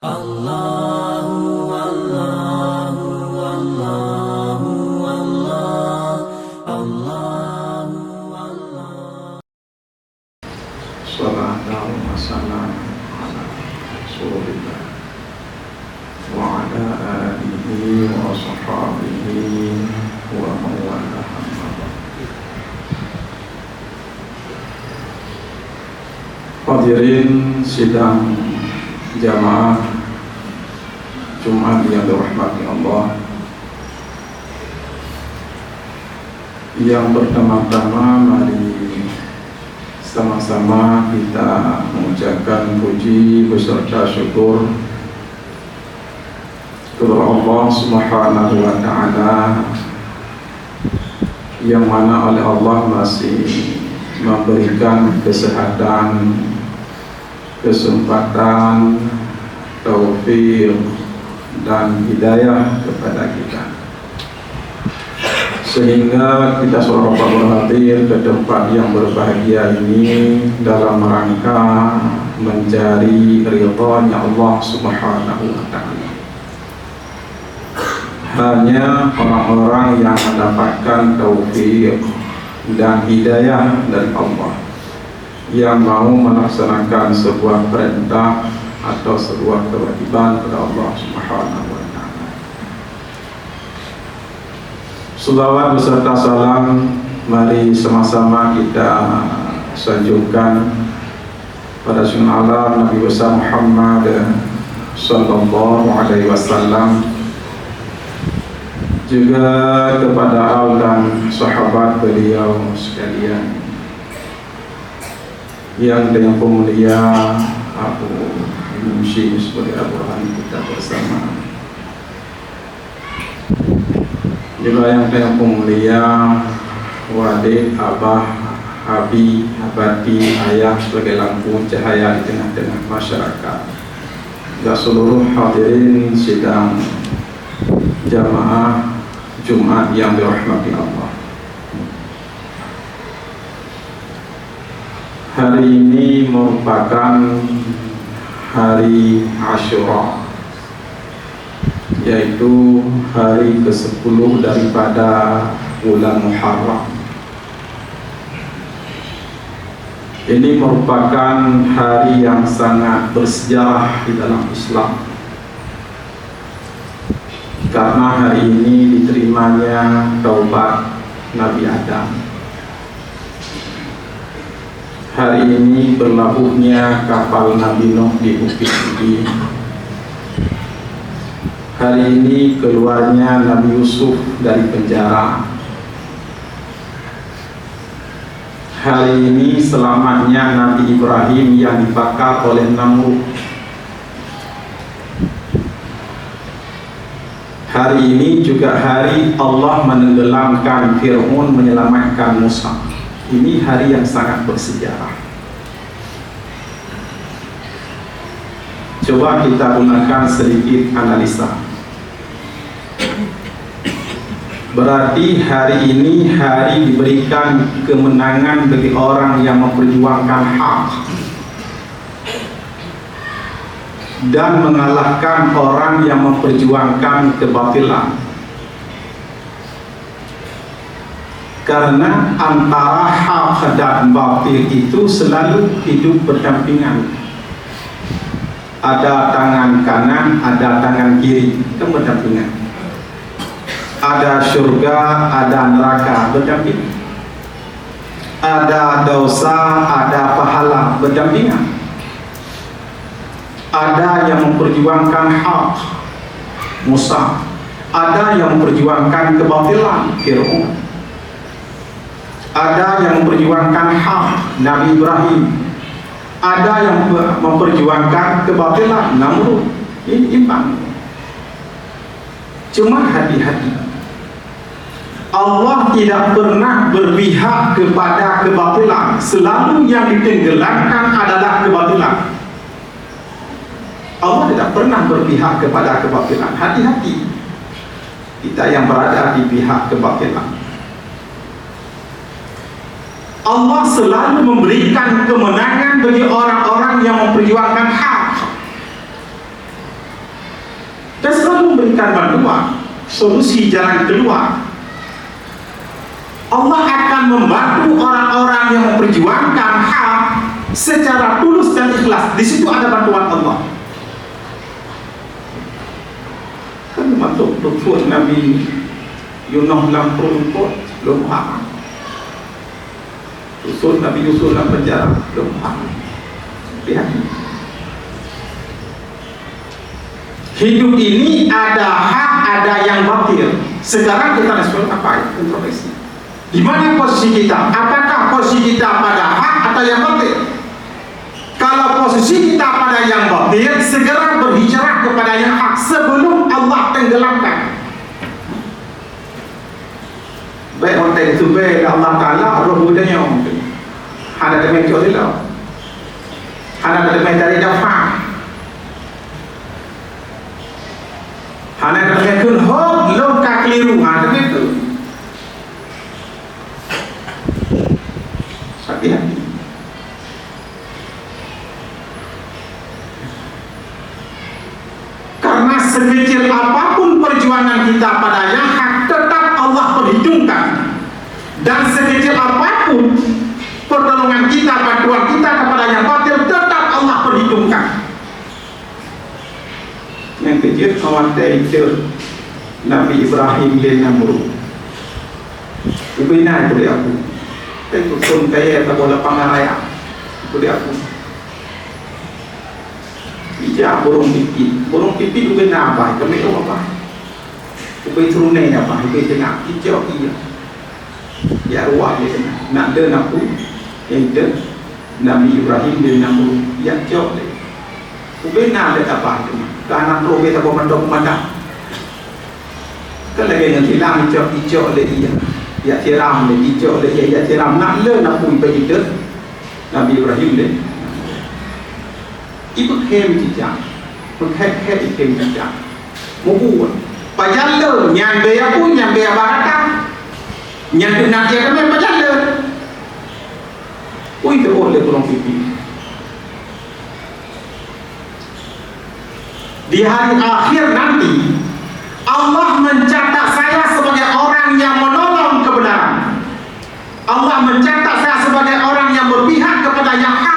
Allahu Allahu Allahu Allah Allahu Allah. Sallallahu wasallam ala Rasulillah wa ala alihi wa sahbihi wa man wala. Hadirin sidang jamaah Jumat yang dirahmati Allah, yang pertama-tama mari sama-sama kita mengucapkan puji beserta syukur kepada Allah Subhanahu wa Ta'ala, yang mana oleh Allah masih memberikan kesehatan, kesempatan, taufik dan hidayah kepada kita, sehingga kita seluruh berhadir ke tempat yang berbahagia ini dalam rangka mencari ridha-Nya Allah Subhanahu wa Ta'ala. Hanya orang-orang yang mendapatkan taufik dan hidayah dari Allah, yang mau melaksanakan sebuah perintah atau sebuah kewajiban kepada Allah Subhanahu wa Ta'ala. Salawat beserta salam mari sama-sama kita sanjungkan pada sunnah Allah Nabi besar Muhammad sallallahu alaihi wasallam, juga kepada al dan sahabat beliau sekalian, yang dengan pemulia Abu Musi sebagai Abu Hani kita bersama, juga yang dengan pemulia Wadik, Abah, Abi, Abadi, Ayah sebagai lampu cahaya di tengah-tengah masyarakat, dan seluruh hadirin sidang jamaah Jumat yang dirahmati Allah. Hari ini merupakan hari Asyura, yaitu hari ke-10 daripada bulan Muharram. Ini merupakan hari yang sangat bersejarah di dalam Islam, karena hari ini diterimanya taubat Nabi Adam. Hari ini berlabuhnya kapal Nabi Nuh di Bukit Budi. Hari ini keluarnya Nabi Yusuf dari penjara. Hari ini selamatnya Nabi Ibrahim yang dibakar oleh Namrud. Hari ini juga hari Allah menenggelamkan Fir'aun, menyelamatkan Musa. Ini hari yang sangat bersejarah. Coba kita gunakan sedikit analisa. Berarti hari ini hari diberikan kemenangan bagi orang yang memperjuangkan hak dan mengalahkan orang yang memperjuangkan kebatilan. Karena antara hak dan batil itu selalu hidup berdampingan. Ada tangan kanan, ada tangan kiri, itu berdampingan. Ada surga, ada neraka, berdampingan. Ada dosa, ada pahala, berdampingan. Ada yang memperjuangkan hak, Musa. Ada yang memperjuangkan kebatilan, Fir'aun. Ada yang memperjuangkan hak, Nabi Ibrahim. Ada yang memperjuangkan kebatilan, Namrud. Ini imbang. Cuma hati-hati, Allah tidak pernah berpihak kepada kebatilan. Selalu yang ditenggelamkan adalah kebatilan. Allah tidak pernah berpihak kepada kebatilan. Hati-hati kita yang berada di pihak kebatilan. Allah selalu memberikan kemenangan bagi orang-orang yang memperjuangkan hak. memberikan bantuan, solusi jalan keluar. Allah akan membantu orang-orang yang memperjuangkan hak secara tulus dan ikhlas. Di situ ada bantuan Allah. Kan masuk tuan Nabi Yunus dalam perut belum faham. Usul Nabi Yusuf dalam penjara belum faham. Lihat. Hidup ini ada hak, ada yang batil. Sekarang kita respon apa? Kontroversi. Di mana posisi kita? Apakah posisi kita pada hak atau yang batil? Kalau posisi kita pada yang batil, segera berhijrah kepada yang hak sebelum Allah tenggelamkan. Baik orang itu baik Allah Taala roh budanya mungkin. Ada demi jodoh. Ada demi dari dafa. Ada demi kun hok lo kakliru ada itu. Hati-hati. Karena sekecil apapun perjuangan kita pada yang hak, tetap Allah perhitungkan. Dan sekecil apapun pertolongan kita, bantuan kita kepada yang batil, tetap Allah perhitungkan. Yang kecil kawan itu Nabi Ibrahim bin Namrud. Ubina itu dia aku. Itu pun kaya tak boleh pangaraya. Itu dia aku. Bija burung pipit ubina apa? Kami itu apa? Ubi turunnya apa? Ubi tengah hijau iya. Ya ruah dia tengah. Nak ada aku yang ada Nabi Ibrahim bin Namrud yang jauh dia. Ubi nak ada apa? Karena ubi tak boleh mendok mana. Kan lagi yang hilang hijau dia iya. Ya tiram dia hijau dia iya. Ya tiram nak le nak pun pergi dia. Nabi Ibrahim dia. Ibu hem jijak, menghet ikem jijak, mubuh. Pajalla, nyang bea pun nyang bea barata, nyang tu nak dia kami pajalla. Ui tu boleh kurang pipi. Di hari akhir nanti, Allah mencatat saya sebagai orang yang menolong kebenaran. Allah mencatat saya sebagai orang yang berpihak kepada yang hak.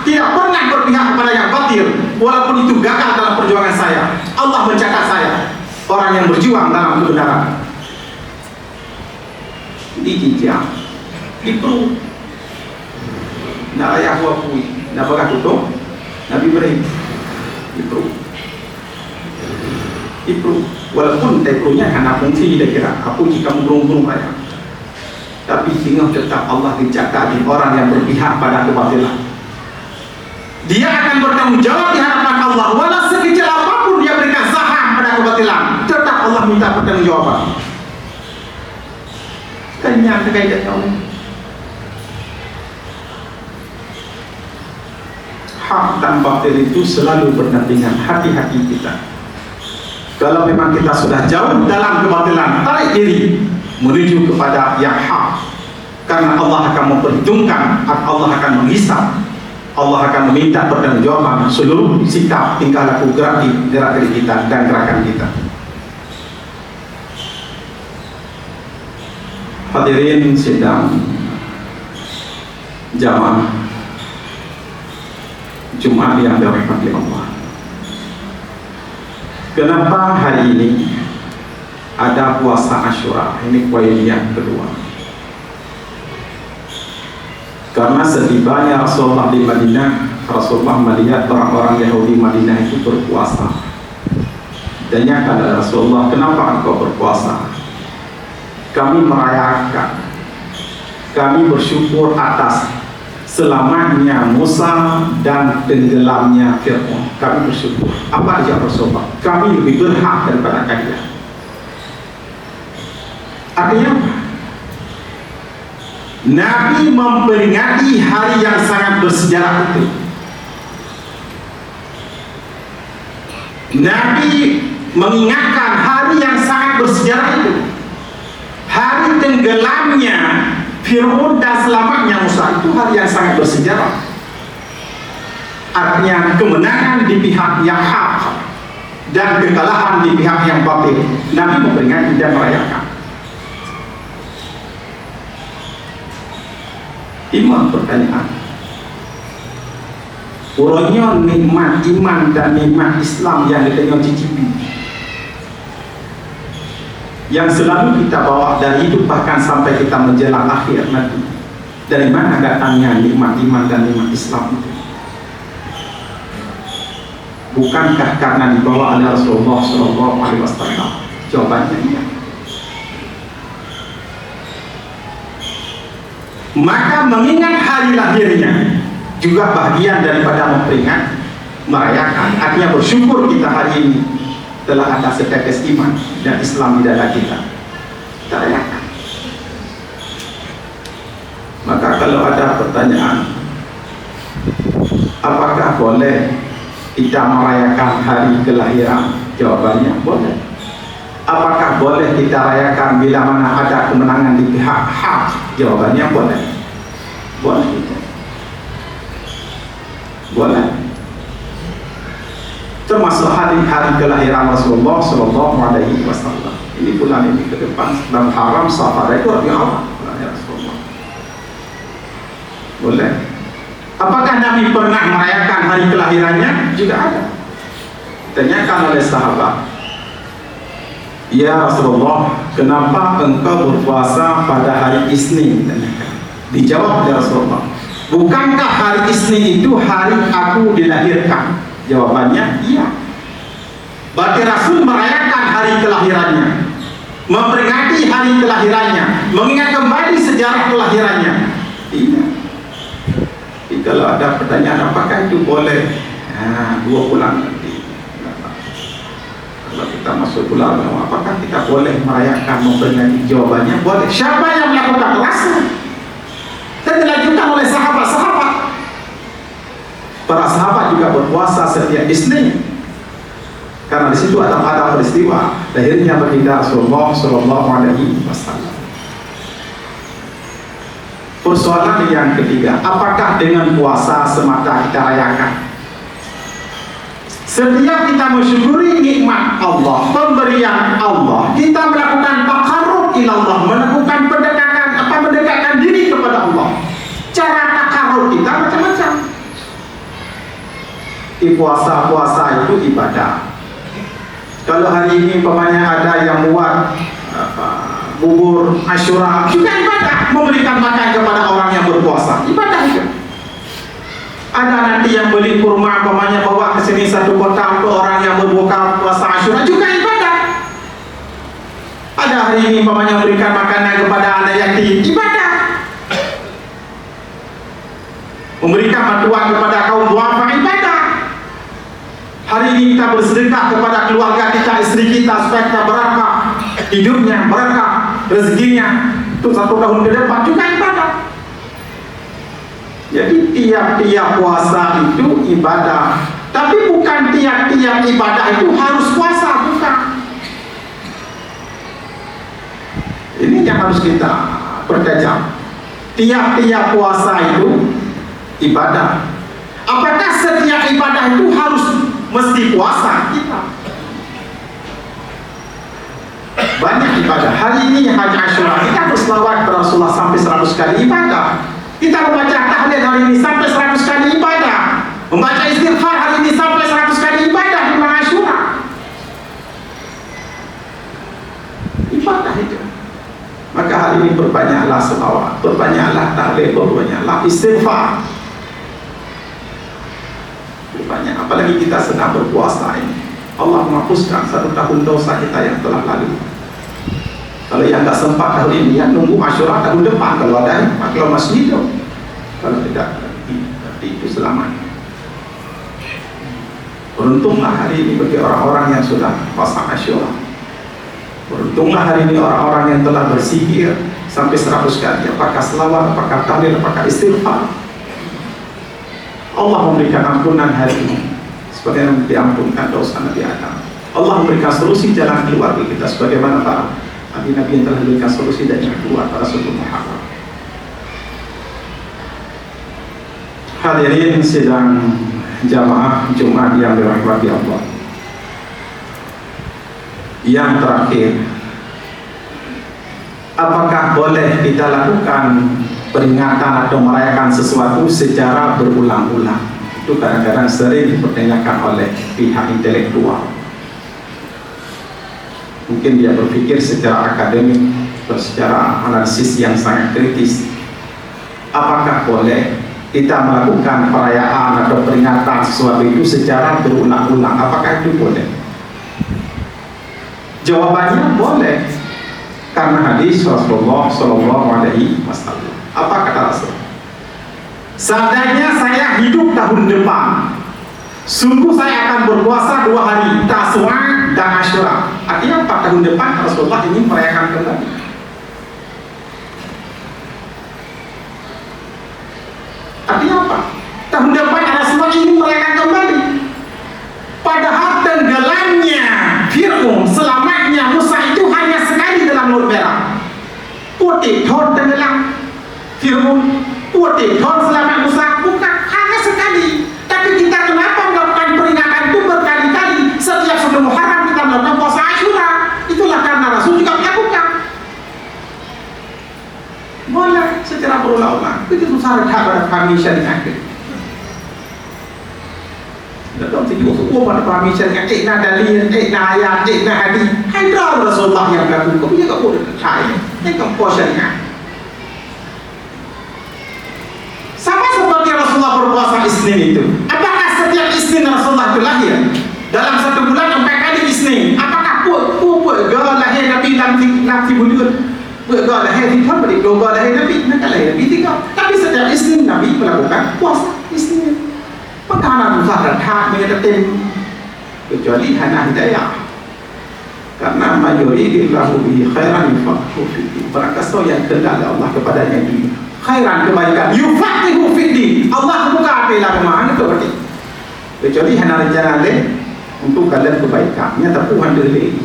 Tidak pernah berpihak kepada yang batil, walaupun itu gagal dalam perjuangan saya. Allah mencatat saya orang yang berjuang dalam kebenaran. Dijijak, diperlu. Nak ayah wakui, nak bagai tutup, Nabi Ibrahim, diperlu. Walaupun tekrunya karena fungsi dia kira, aku jika burung-burung ayah. Tapi tinggal tetap Allah dicatat orang yang berpihak pada kebatilan. Dia akan bertanggung jawab di hadapan Allah. Walau sekecil apapun dia berikan saham pada kebatilan, tetap Allah minta pertanggungjawaban. Kenyang terkait dengan hak dan batil itu selalu berdampingan. Hati-hati kita. Kalau memang kita sudah jauh dalam kebatilan, tarik diri menuju kepada yang hak. Karena Allah akan memperhitungkan, Allah akan menghisap. Allah akan meminta pertanggungjawaban seluruh sikap, tingkah laku, gerak diri kita dan gerakan kita. Hadirin sidang jamaah Jumat yang dirahmati Allah. Kenapa hari ini ada puasa Asyura? Ini poin yang kedua. Karena setibanya Rasulullah di Madinah, Rasulullah melihat orang-orang Yahudi Madinah itu berpuasa. Tanya kepada Rasulullah, kenapa engkau berpuasa? Kami merayakan, kami bersyukur atas selamatnya Musa dan tenggelamnya Fir'aun. Kami bersyukur. Apa dijawab Rasulullah? Kami lebih berhak daripada kalian. Artinya apa? Nabi memperingati hari yang sangat bersejarah itu. Nabi mengingatkan hari yang sangat bersejarah itu. Hari tenggelamnya Fir'aun dan selamatnya Musa, itu hari yang sangat bersejarah. Artinya kemenangan di pihak yang hak dan kekalahan di pihak yang batil, Nabi memperingati dan merayakan. Iman pertanyaan. Urutnya nikmat iman dan nikmat Islam yang kita cicipi, yang selalu kita bawa dari hidup bahkan sampai kita menjelang akhir nanti. Dari mana datangnya nikmat iman dan nikmat Islam itu? Bukankah karena dibawa oleh Rasulullah SAW? Jawabannya iya. Maka mengingat hari lahirnya juga bagian daripada memperingat, merayakan. Artinya bersyukur kita hari ini telah ada setetes iman dan Islam di dada kita. Kita rayakan. Maka kalau ada pertanyaan, apakah boleh kita merayakan hari kelahiran? Jawabannya boleh. Apakah boleh kita rayakan bila mana ada kemenangan di pihak hak? Jawabannya boleh. Boleh. Boleh. Termasuk hari-hari kelahiran Rasulullah SAW. Ini bulan ini ke depan dan haram Safar itu lebih awal bulan Rasulullah. Boleh. Apakah Nabi pernah merayakan hari kelahirannya? Juga ada. Tanyakan oleh sahabat, ya Rasulullah, kenapa engkau berpuasa pada hari Isnin? Dijawab oleh Rasulullah, bukankah hari Isnin itu hari aku dilahirkan? Jawabannya iya. Berarti Rasul merayakan hari kelahirannya, memperingati hari kelahirannya, mengingat kembali sejarah kelahirannya. Iya. Jadi kalau ada pertanyaan apakah itu boleh 2 bulan nanti, kalau kita masuk bulan, apakah kita boleh merayakan, memperingati? Jawabannya boleh. Siapa yang melakukan puasa? Dan dilanjutkan oleh sahabat-sahabat. Para sahabat juga berpuasa setiap Isnin, karena di situ ada peristiwa lahirnya baginda Rasulullah SAW. Persoalan yang ketiga, apakah dengan puasa semata kita rayakan? Setiap kita mensyukuri nikmat Allah, pemberian Allah, kita melakukan taqarrub ila Allah, melakukan mendekatkan diri kepada Allah. Cara taqarrub kita macam-macam. Di puasa itu ibadah. Kalau hari ini umpamanya ada yang buat bubur Asyura, juga ibadah. Memberikan makan kepada orang yang berpuasa, ibadah juga. Ada nanti yang beli kurma, umpamanya bawa ke sini 1 kotak untuk orang yang berbuka puasa Asyura, juga ibadah. Ada hari ini umpamanya memberikan makanan kepada anak yatim, ibadah. Memberikan bantuan kepada kaum duafa, ibadah. Hari ini kita bersedekah kepada keluarga kita, istri kita, supaya kita berkah hidupnya, berkah rezekinya untuk 1 tahun ke depan, juga ibadah. Jadi tiap-tiap puasa itu ibadah, tapi bukan tiap-tiap ibadah itu harus puasa, bukan. Ini yang harus kita pertajam. Tiap-tiap puasa itu ibadah. Apakah setiap ibadah itu harus mesti puasa? Kita banyak ibadah. Hari ini hari Asyura, kita berselawat kepada Rasulullah sampai 100 kali, ibadah. Kita membaca tahlil hari ini sampai 100 kali, ibadah. Membaca istighfar hari ini sampai 100 kali, ibadah di bulan Asyura. Ibadah itu. Maka hari ini perbanyaklah selawat, perbanyaklah tahlil, perbanyaklah istighfar. Banyak, apalagi kita sedang berpuasa ini. Allah menghapuskan 1 tahun dosa kita yang telah lalu. Kalau yang tak sempat tahun ini, ya nunggu Asyura tahun depan kalau ada, kalau masih hidup. Kalau tidak, berarti itu selamat. Beruntunglah hari ini bagi orang-orang yang sudah puasa Asyura. Beruntunglah hari ini orang-orang yang telah berzikir sampai 100 kali, apakah selawat, apakah tahlil, apakah istighfar. Allah memberikan ampunan hari ini seperti yang diampunkan dosa Nabi Adam. Allah memberikan solusi jalan keluar bagi kita sebagaimana para nabi-nabi yang telah memberikan solusi dan jalan keluar pada sebelum Muhammad. Hadirin sidang jamaah Jumat yang dirahmati Allah. Yang terakhir, apakah boleh kita lakukan peringatan atau merayakan sesuatu secara berulang-ulang? Itu kadang-kadang sering dipertanyakan oleh pihak intelektual. Mungkin dia berpikir secara akademik atau secara analisis yang sangat kritis. Apakah boleh kita melakukan perayaan atau peringatan sesuatu itu secara berulang-ulang? Apakah itu boleh? Jawabannya boleh, karena hadis Rasulullah Shallallahu Alaihi Wasallam. Apa kata Rasul? Seandainya saya hidup tahun depan, sungguh saya akan berpuasa 2 hari, Tasu'a dan Asyura. Artinya apa? Tahun depan Rasulullah ingin merayakan kembali. Artinya apa? Tahun depan Rasulullah ingin merayakan kembali. Padahal tenggelamnya Fir'aun, selamatnya Musa itu hanya sekali dalam Laut Merah. Putih thon tenggelam Fir'aun, putih thon selamat Musa, bukan hanya sekali. Tapi kita kenapa melakukan peringatan itu berkali-kali? Setiap sebelum Muharram kita melakukan puasa Asyura. Itulah karena Rasul juga melakukan. Boleh secara berulang-ulang. Begitu syarat pada kami syariat. Dalam tujuh hukum pada kami syariat, ikna dalil, ikna ayat, ikna hadis. Hadra Rasulullah yang melakukan. Kau punya boleh kaya. Ini kampus syariat. Sama seperti Rasulullah berpuasa Isnin itu. Apakah setiap Isnin Rasulullah itu lahir? Dalam 1 bulan 4 kali Isnin. Apakah puak lahir Nabi Nabi Budur? Puak lahir di tahun beri lahir Nabi. Maka lahir Nabi 3. Tapi setiap Isnin Nabi melakukan puasa Isnin. Maka anak Musa dan Hak menyatakan kecuali hana hidayah. Karena mayuridillahu bihi khairan yufaqihu fiddin. Berkata yang kendak Allah kepadanya itu khairan, kebaikan, yufaqihu fiddin. Allah buka hati agama itu berarti. Kecuali hana rencana untuk kalian kebaikannya terpuhan diri.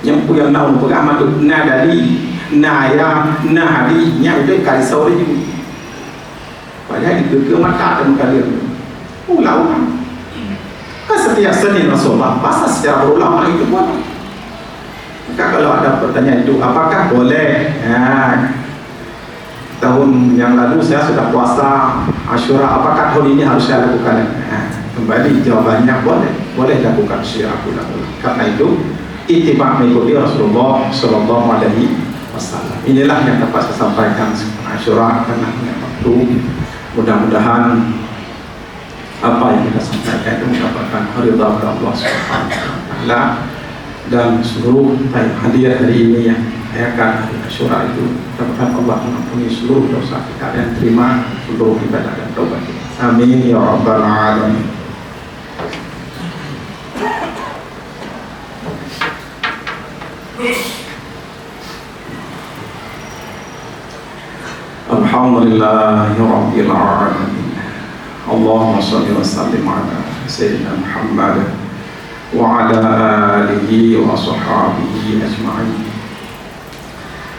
Yang punya naun agama itu nadali, naya, nahadi, nya udah kali sore itu. Padahal itu mata dan kalian ulang. Kan setiap Senin Rasulullah puasa secara berulang-ulang itu boleh. Maka kalau ada pertanyaan itu apakah boleh? Tahun yang lalu saya sudah puasa Asyura, apakah tahun ini harus saya lakukan? Kembali jawabannya boleh lakukan secara berulang-ulang. Karena itu ittiba' mengikuti Rasulullah Shallallahu Alaihi Wasallam. Inilah yang dapat saya sampaikan Asyura karena waktu. Mudah-mudahan apa yang kita sampaikan itu mendapatkan ridha Allah Subhanahu wa taala, dan seluruh hadiah hari ini yang merayakan hari Asyura itu dapatkan Allah mengampuni seluruh dosa kita dan terima seluruh ibadah dan taubat kita. Amin ya rabbal alamin. Alhamdulillahi rabbil alamin. Allahumma shalli wa sallim ala sayyidina Muhammad wa ala alihi wa sahbihi ajma'in.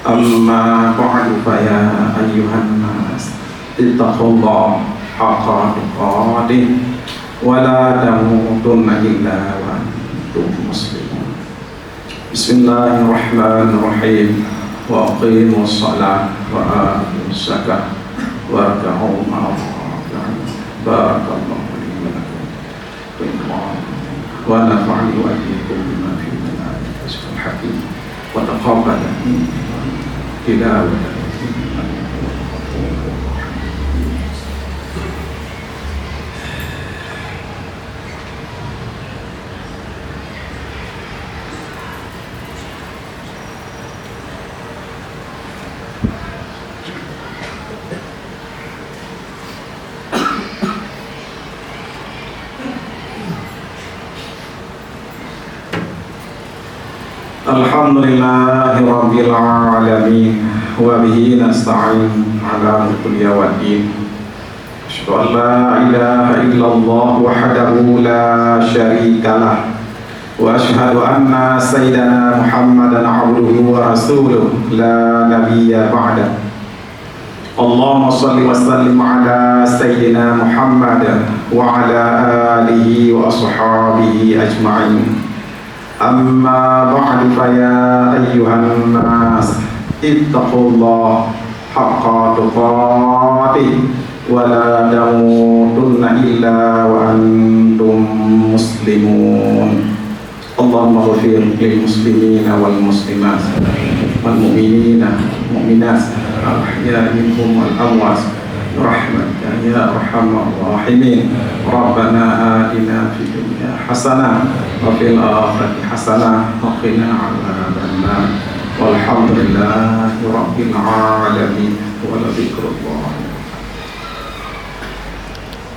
Amma ba'du, fa ya ayyuhan nas ittaqullaha haqqa tuqatih wa la tamutunna illa wa antum muslimun. Bismillahirrahmanirrahim. Wa aqimus shalah wa atuz zakah warka'u ma'ar barakallahu li wa lakum wa nafa'ani wa iyyakum bima fihi min al-ayati al-hakim wa taqabbala minna tilawatan. Alhamdulillahi rabbil alamin wa bihi nasta'in ala kulli waddin. Asyhadu an la ilaha illallah wahdahu la syarika lah wa asyhadu anna sayyidana Muhammadan abduhu wa rasuluh la nabiyya ba'da. Allahumma shalli wa sallim ala sayyidina Muhammad wa ala alihi wa ashabihi ajma'in. أما بعد فيا أيها الناس اتقوا الله حق تقاته ولا تموتن إلا وأنتم مسلمون. اللهم اغفر للمسلمين والمسلمات والمؤمنين والمؤمنات الأحياء منهم والأموات برحمتك يا أرحم الراحمين. ربنا آتنا في الدنيا حسنة وفي الآخرة حسنة وقنا عذاب النار والحمد لله رب العالمين ولذكر الله